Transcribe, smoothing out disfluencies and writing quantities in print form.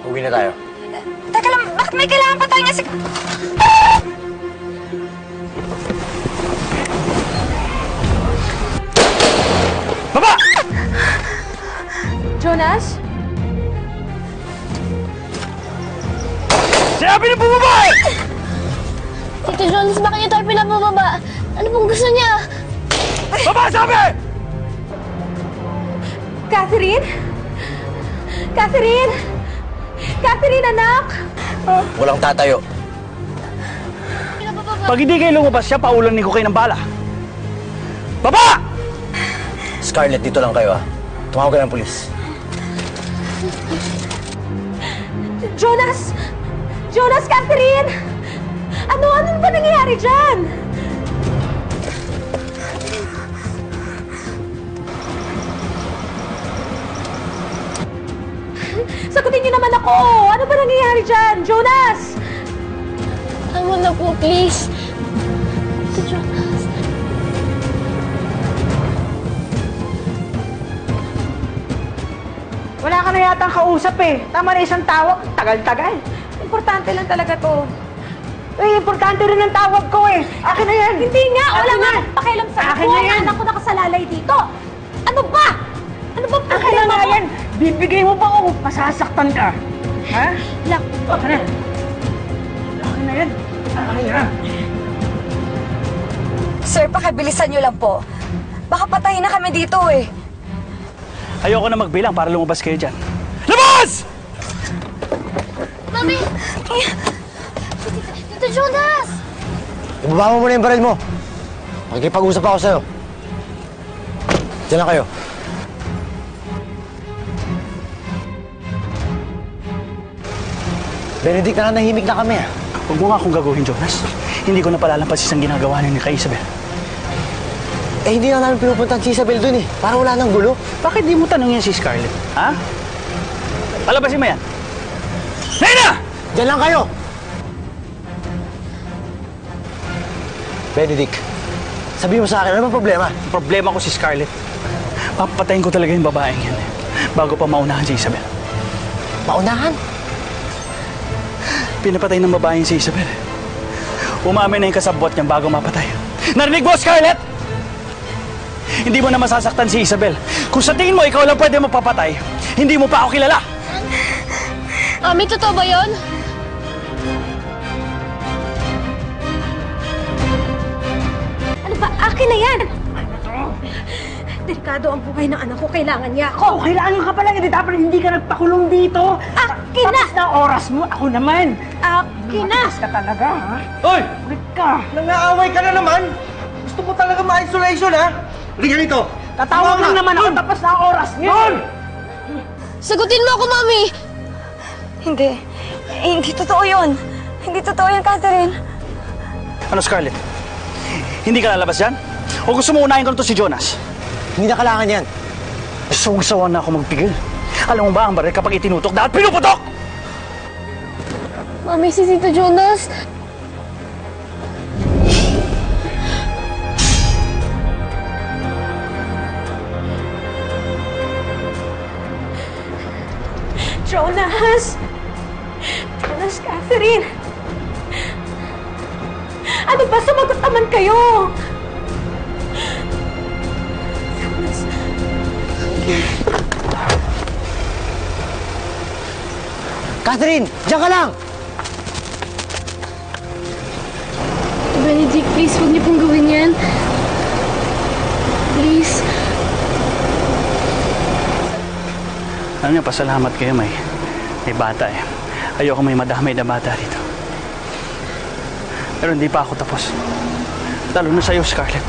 Uwi na tayo. Teka lang, bakit may kailangan pa tayo nga si... Baba! Jonas? Sinabi na bumaba eh! Tito Jonas, bakit niyo tayo pinabababa? Ano pong gusto niya? Baba, sabi! Catherine? Catherine? Catherine, anak! Walang tatayo. Pinabababa. Pag hindi kayo lumabas siya, paulanin ko kayo ng bala. Baba! Scarlett, dito lang kayo, ha? Tumawag ka ng pulis. Jonas! Jonas, Catherine! Ano ba nangyayari dyan? Sagutin niyo naman ako! Ano ba nangyayari dyan? Jonas! Tama na po, please. Tito Jonas. Wala ka na yatang kausap eh. Tama na isang tawag. Tagal-tagal. Importante lang talaga to. Eh, importante rin ang tawag ko eh. Akin na yan. Hindi nga! Wala Akin nga na. akong pakialam sa Akin ako. na Ang yan. anak ko nakasalalay dito. Ano ba? Ano ba Akin na problema nga mo? yan. Bibigay mo ba o masasaktan ka? Ha? Lak, Akin na. Akin na yan. Akin na. Sir, pakibilisan niyo lang po. Baka patayin na kami dito eh. Ayoko na magbilang para lumabas kayo dyan. Labas! Mami! Tito Jonas! Ibaba mo muna yung baril mo. Makikipag-usap ako sa'yo. Diyan lang kayo. Benedict, nananahimik na kami. Huwag mo nga akong gagawin, Jonas. Hindi ko na palalampasis ang ginagawa niya ni kay Isabel. Eh, hindi na namin pinupuntahan si Isabel dun eh. Para wala nang gulo. Bakit di mo tanongin si Scarlett? Ha? Palabasin mo yan. Nena! Diyan lang kayo! Benedict, sabihin mo sa akin, ano bang problema? Ang problema ko si Scarlett. Papatayin ko talaga yung babaeng yan bago pa maunahan si Isabel. Maunahan? Pinapatay ng babaeng si Isabel. Umamin na yung kasabwat niya bago mapatay. Narinig mo, Scarlett? Hindi mo na masasaktan si Isabel. Kung sa tingin mo ikaw lang pwede mapapatay, hindi mo pa ako kilala. Mami, totoo ba yun? Ano ba? Akin na yan! Delikado ang buhay ng anak ko. Kailangan niya ako. Oh, kailangan ka pala. Dapat hindi ka nagpakulong dito. Akin na! Tapos na oras mo. Ako naman. Akin na! Tapos ka talaga, ha? Hoy! Ulit ka. Nangaaway ka na naman! Gusto mo talaga ma-isolation, ha? Hindi ganito! Tatawag lang naman ako. Tapos na oras niyo. Sagutin mo ako, Mami! Hindi. Hindi totoo yun. Hindi totoo yan, Catherine. Ano, Scarlett? Hindi ka lalabas dyan? O gusto mo unahin ko na to si Jonas? Hindi na kailangan yan. Sawang-sawa na ako magpigil. Alam mo ba ang baril kapag itinutok, dapat pinuputok! Mami, si Tito Jonas! Jonas! Jonas, Catherine! Ano ba? Sumagot naman kayo! Jonas! Catherine! Diyan ka lang! Tito Benedict, please, huwag niyo pong gawin yan. Please. Alam niyo, pasalamat kayo may bata eh. Ayoko may madamay na bata rito. Pero hindi pa ako tapos. Lalo na sa'yo, Scarlett.